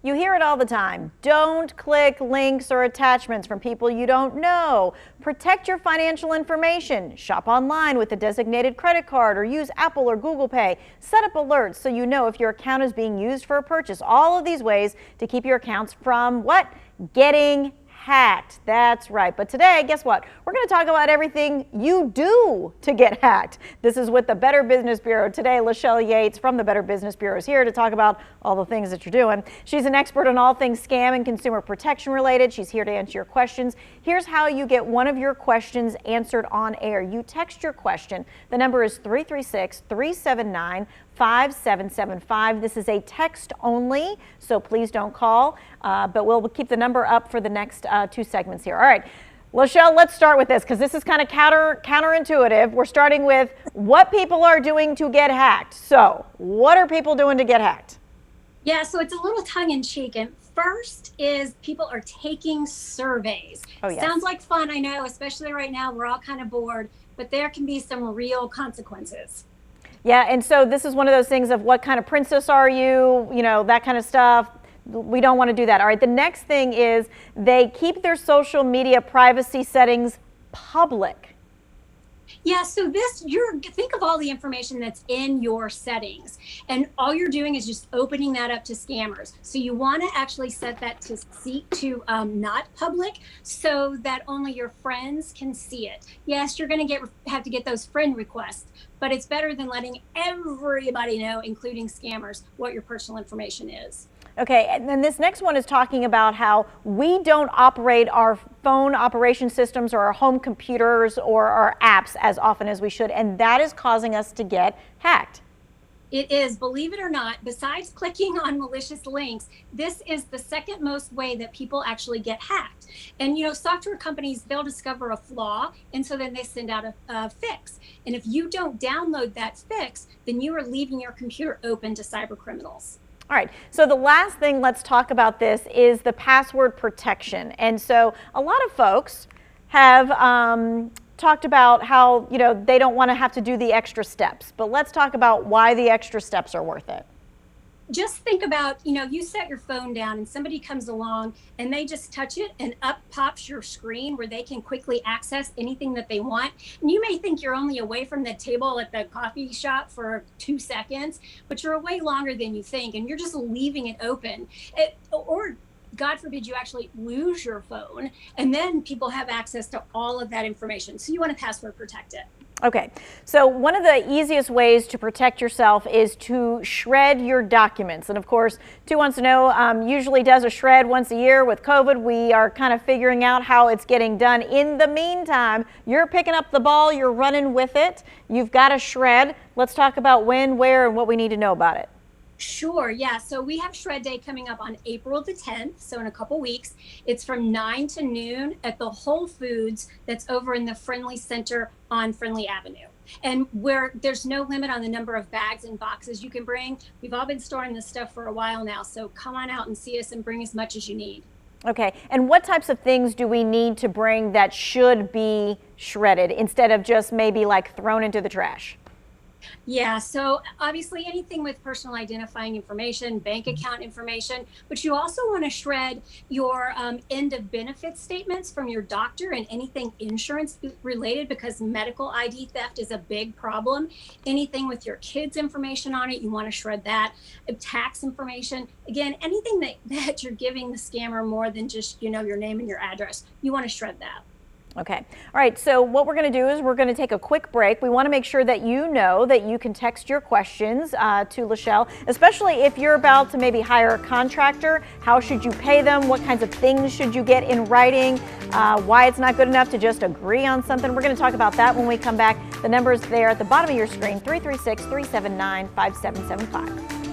You hear it all the time. Don't click links or attachments from people you don't know. Protect your financial information. Shop online with a designated credit card or use Apple or Google Pay. Set up alerts so you know if your account is being used for a purchase. All of these ways to keep your accounts from what? Getting hacked. That's right. But today, guess what? We're going to talk about everything you do to get hacked. This is with the Better Business Bureau. Today, Lachelle Yates from the Better Business Bureau is here to talk about all the things that you're doing. She's an expert on all things scam and consumer protection related. She's here to answer your questions. Here's how you get one of your questions answered on air. You text your question. The number is 336-379-5775. This is a text only, so please don't call, but we'll keep the number up for the next two segments here. All right, Lachelle, let's start with this because this is kind of counterintuitive. We're starting with what people are doing to get hacked. So what are people doing to get hacked? Yeah, so it's a little tongue-in-cheek. And first is people are taking surveys. Oh, yes. Sounds like fun, I know, especially right now. We're all kind of bored, but there can be some real consequences. Yeah, and so this is one of those things of what kind of princess are you, that kind of stuff. We don't want to do that. All right, the next thing is they keep their social media privacy settings public. Yeah, so think of all the information that's in your settings, and all you're doing is just opening that up to scammers. So you want to actually set that to not public, so that only your friends can see it. Yes, you're going to have to get those friend requests, but it's better than letting everybody know, including scammers, what your personal information is. Okay, and then this next one is talking about how we don't operate our phone operation systems or our home computers or our apps as often as we should, and that is causing us to get hacked. It is, believe it or not, besides clicking on malicious links, this is the second most way that people actually get hacked. And software companies, they'll discover a flaw, and so then they send out a fix. And if you don't download that fix, then you are leaving your computer open to cyber criminals. All right, so the last thing, let's talk about this, is the password protection. And so a lot of folks have talked about how, they don't want to have to do the extra steps. But let's talk about why the extra steps are worth it. Just think about, you set your phone down and somebody comes along and they just touch it and up pops your screen where they can quickly access anything that they want. And you may think you're only away from the table at the coffee shop for 2 seconds, but you're away longer than you think, and you're just leaving it open. Or God forbid you actually lose your phone, and then people have access to all of that information. So you want to password protect it. Okay, so one of the easiest ways to protect yourself is to shred your documents. And of course, 2 wants to know usually does a shred once a year. With COVID, we are kind of figuring out how it's getting done. In the meantime, you're picking up the ball, you're running with it. You've got a shred. Let's talk about when, where, and what we need to know about it. Sure, yeah. So we have Shred Day coming up on April the 10th, so in a couple weeks. It's from 9 to noon at the Whole Foods that's over in the Friendly Center on Friendly Avenue. And where there's no limit on the number of bags and boxes you can bring. We've all been storing this stuff for a while now, so come on out and see us and bring as much as you need. Okay, and what types of things do we need to bring that should be shredded instead of just maybe like thrown into the trash? Yeah, so obviously anything with personal identifying information, bank account information, but you also want to shred your end of benefit statements from your doctor and anything insurance related, because medical ID theft is a big problem. Anything with your kids' information on it, you want to shred that. Tax information, again, anything that you're giving the scammer more than just your name and your address, you want to shred that. Okay. All right. So what we're going to do is we're going to take a quick break. We want to make sure that you know that you can text your questions to Lachelle, especially if you're about to maybe hire a contractor. How should you pay them? What kinds of things should you get in writing? Why it's not good enough to just agree on something. We're going to talk about that when we come back. The number is there at the bottom of your screen, 336-379-5775.